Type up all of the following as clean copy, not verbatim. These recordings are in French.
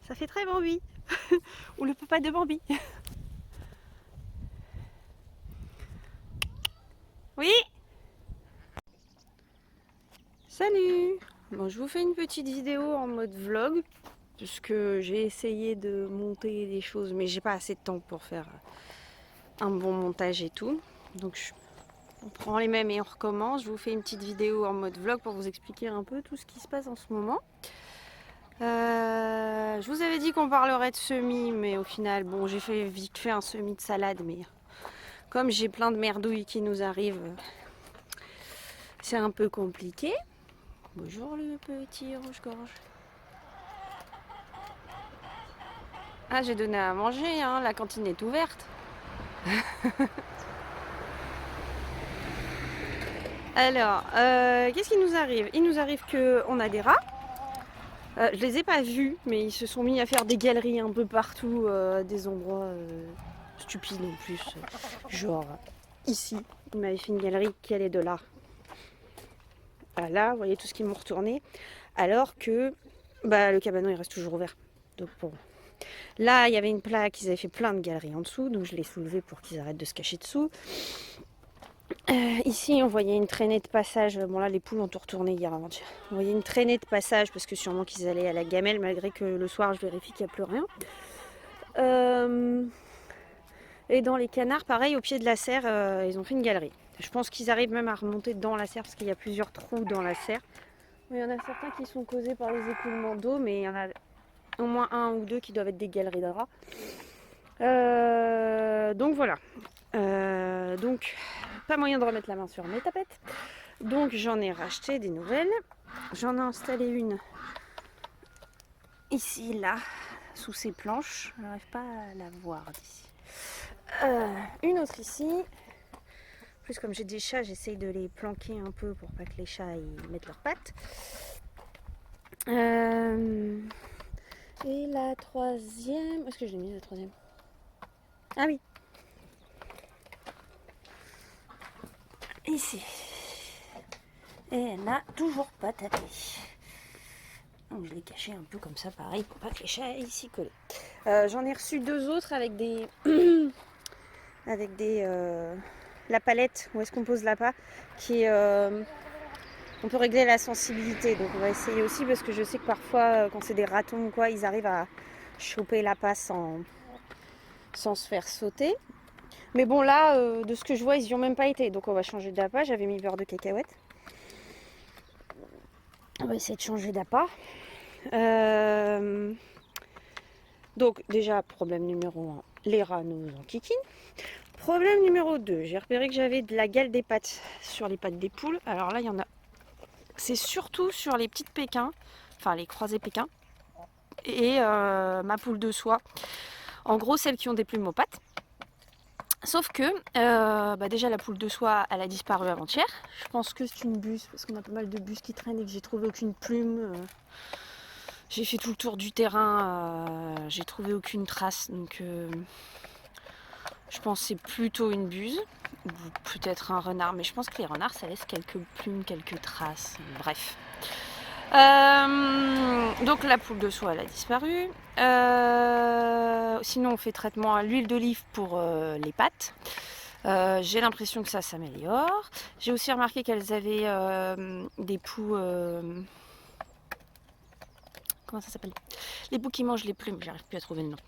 Ça fait très Bambi. Ou le papa de Bambi. Oui. Salut. Bon, je vous fais une petite vidéo en mode vlog. Parce que j'ai essayé de monter des choses, mais j'ai pas assez de temps pour faire un bon montage et tout. Donc on prend les mêmes et on recommence. Je vous fais une petite vidéo en mode vlog pour vous expliquer un peu tout ce qui se passe en ce moment. Je vous avais dit qu'on parlerait de semis, mais au final, bon, j'ai fait vite fait un semis de salade, mais comme j'ai plein de merdouilles qui nous arrivent, c'est un peu compliqué. Bonjour le petit rouge-gorge. Ah, j'ai donné à manger, hein, la cantine est ouverte. Alors, qu'est-ce qui nous arrive? Il nous arrive qu'on a des rats. Je les ai pas vus, mais ils se sont mis à faire des galeries un peu partout, des endroits stupides en plus. Genre, ici, il m'avait fait une galerie qui allait de là à là, vous voyez tout ce qu'ils m'ont retourné. Alors que le cabanon il reste toujours ouvert. Donc bon. Là, il y avait une plaque, ils avaient fait plein de galeries en dessous, donc je l'ai soulevée pour qu'ils arrêtent de se cacher dessous. Ici, on voyait une traînée de passage. Bon, là, les poules ont tout retourné hier avant-hier. On voyait une traînée de passage parce que sûrement qu'ils allaient à la gamelle, malgré que le soir, je vérifie qu'il n'y a plus rien. Et dans les canards, pareil, au pied de la serre, ils ont fait une galerie. Je pense qu'ils arrivent même à remonter dans la serre parce qu'il y a plusieurs trous dans la serre. Il y en a certains qui sont causés par les écoulements d'eau, mais il y en a au moins un ou deux qui doivent être des galeries de rats. Donc voilà. Donc, pas moyen de remettre la main sur mes tapettes. Donc j'en ai racheté des nouvelles. J'en ai installé une ici, là, sous ces planches. Je n'arrive pas à la voir d'ici. Une autre ici. En plus, comme j'ai des chats, j'essaye de les planquer un peu pour pas que les chats y mettent leurs pattes. Et la troisième... Où est-ce que je l'ai mis la troisième? Ah oui. Ici. Et elle n'a toujours pas tapé. Donc je l'ai caché un peu comme ça, pareil, pour pas que les chats aillent s'y coller. J'en ai reçu deux autres avec des... avec des... la palette, où est-ce qu'on pose l'appât, qui est... on peut régler la sensibilité, donc on va essayer aussi, parce que je sais que parfois, quand c'est des ratons ou quoi, ils arrivent à choper l'appât sans se faire sauter. Mais bon, là, de ce que je vois, ils y ont même pas été, donc on va changer d'appât. J'avais mis beurre de cacahuète. On va essayer de changer d'appât. Donc déjà, problème numéro 1, les rats nous enquiquinent. Problème numéro 2, j'ai repéré que j'avais de la gale des pattes sur les pattes des poules. Alors là, il y en a... C'est surtout sur les petites pékins, enfin les croisés pékins, et ma poule de soie. En gros, celles qui ont des plumes aux pattes. Sauf que, déjà la poule de soie, elle a disparu avant-hier. Je pense que c'est une buse, parce qu'on a pas mal de buses qui traînent et que j'ai trouvé aucune plume. J'ai fait tout le tour du terrain, j'ai trouvé aucune trace, donc je pense que c'est plutôt une buse, ou peut-être un renard, mais je pense que les renards ça laisse quelques plumes, quelques traces, bref. Donc la poule de soie elle a disparu. Sinon on fait traitement à l'huile d'olive pour les pattes. J'ai l'impression que ça s'améliore. J'ai aussi remarqué qu'elles avaient des poux... comment ça s'appelle? Les poux qui mangent les plumes, j'arrive plus à trouver le nom.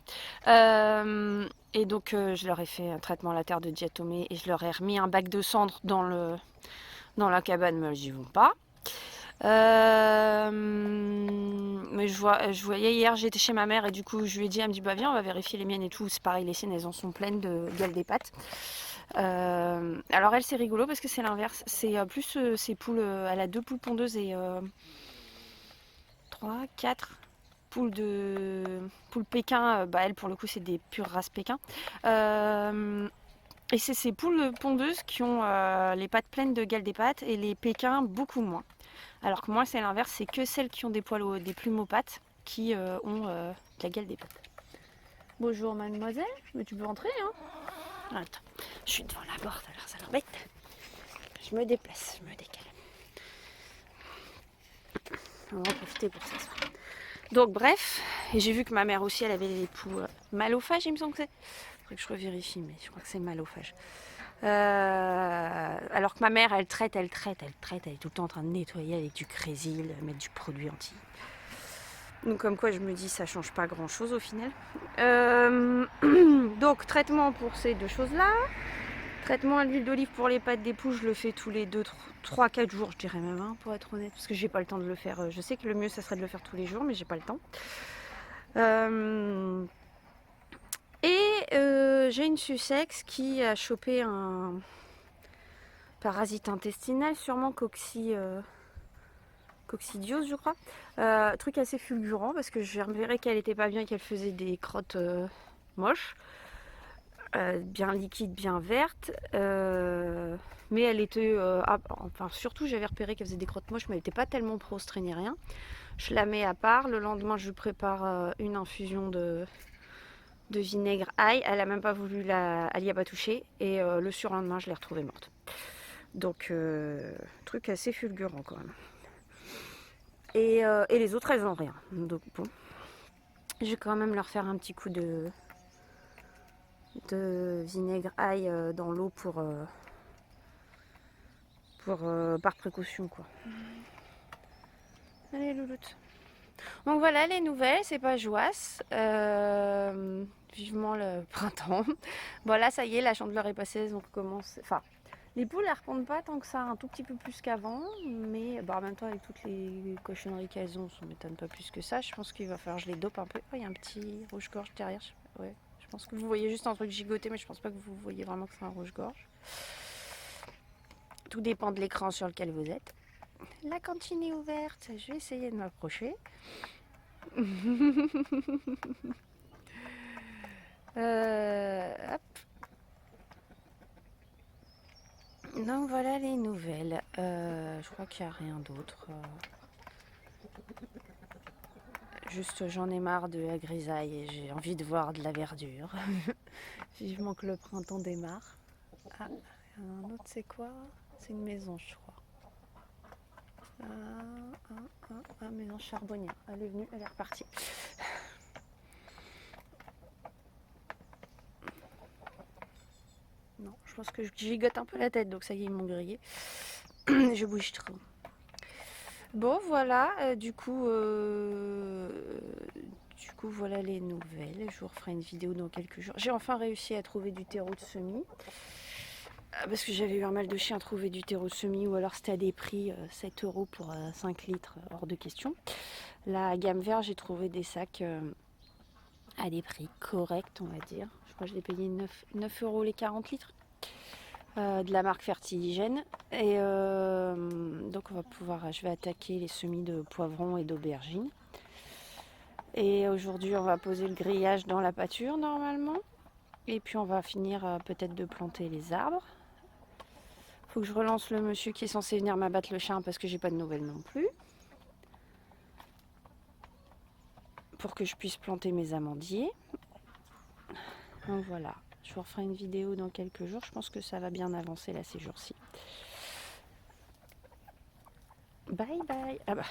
Et donc je leur ai fait un traitement à la terre de diatomée et je leur ai remis un bac de cendre dans la cabane, mais elles n'y vont pas. Mais je voyais hier, j'étais chez ma mère et du coup je lui ai dit, elle me dit bah viens on va vérifier les miennes et tout. C'est pareil, les siennes elles en sont pleines de gales des pattes. Alors elle c'est rigolo parce que c'est l'inverse, c'est plus ces poules, elle a 2 poules pondeuses et 3, 4 poules pékin, elle pour le coup c'est des pures races pékin. Et c'est ces poules pondeuses qui ont les pattes pleines de gales des pattes et les pékins beaucoup moins. Alors que moi c'est l'inverse, c'est que celles qui ont des plumes aux pattes qui ont de la gale des pattes. Bonjour mademoiselle, mais tu peux rentrer hein. Attends, je suis devant la porte alors ça l'embête. Je me déplace, je me décale. On va en profiter pour s'asseoir. Donc bref, et j'ai vu que ma mère aussi elle avait les poux malophages, il me semble que c'est. Faudrait que je revérifie, mais je crois que c'est malophage. Alors que ma mère elle traite, elle est tout le temps en train de nettoyer avec du Crésil, mettre du produit anti. Donc comme quoi je me dis ça change pas grand chose au final. Donc traitement pour ces deux choses là. Traitement à l'huile d'olive pour les pattes des poux, je le fais tous les 3-4 jours, je dirais même, hein, pour être honnête, parce que j'ai pas le temps de le faire. Je sais que le mieux, ça serait de le faire tous les jours, mais j'ai pas le temps. J'ai une Sussex qui a chopé un parasite intestinal, sûrement coccidiose, je crois. Truc assez fulgurant, parce que je verrais qu'elle était pas bien, qu'elle faisait des crottes moches. Bien liquide, bien verte, mais elle était, enfin surtout j'avais repéré qu'elle faisait des crottes moches, mais elle n'était pas tellement prostrée ni rien. Je la mets à part, le lendemain je prépare une infusion de vinaigre ail, elle a même pas voulu elle y a pas touché, et le surlendemain je l'ai retrouvée morte. Donc truc assez fulgurant quand même. Et les autres elles ont rien, donc bon, je vais quand même leur faire un petit coup de vinaigre ail dans l'eau pour par précaution quoi. Allez louloute. Donc voilà les nouvelles, c'est pas joisse. Vivement le printemps. Bon là ça y est, la chandeleur est passée, on recommence. Enfin, les poules elles répondent pas tant que ça, un tout petit peu plus qu'avant, mais en même temps avec toutes les cochonneries qu'elles ont, ça m'étonne pas plus que ça. Je pense qu'il va falloir que je les dope un peu. Oh, il y a un petit rouge-gorge derrière. Ouais, je pense que vous voyez juste un truc gigoté, mais je pense pas que vous voyez vraiment que c'est un rouge-gorge. Tout dépend de l'écran sur lequel vous êtes. La cantine est ouverte, je vais essayer de m'approcher. Hop. Donc voilà les nouvelles. Je crois qu'il n'y a rien d'autre. Juste j'en ai marre de la grisaille et j'ai envie de voir de la verdure. Vivement que le printemps démarre. Ah, il y en a un autre, c'est quoi? C'est une maison, je crois. Maison charbonnière. Elle est venue, elle est repartie. Non, je pense que je gigote un peu la tête, donc ça y est, ils m'ont grillé. Je bouge trop. Bon, voilà, du coup, voilà les nouvelles. Je vous referai une vidéo dans quelques jours. J'ai enfin réussi à trouver du terreau de semis. Parce que j'avais eu un mal de chien à trouver du terreau de semis, ou alors c'était à des prix 7 € pour 5 litres, hors de question. La gamme vert, j'ai trouvé des sacs à des prix corrects, on va dire. Je crois que je l'ai payé 9 € les 40 litres. De la marque Fertiligène. Et donc je vais attaquer les semis de poivrons et d'aubergines. Et aujourd'hui on va poser le grillage dans la pâture normalement. Et puis on va finir peut-être de planter les arbres. Faut que je relance le monsieur qui est censé venir m'abattre le chien parce que j'ai pas de nouvelles non plus. Pour que je puisse planter mes amandiers. Donc voilà, je vous referai une vidéo dans quelques jours. Je pense que ça va bien avancer là ces jours-ci. Bye bye. Ah bah.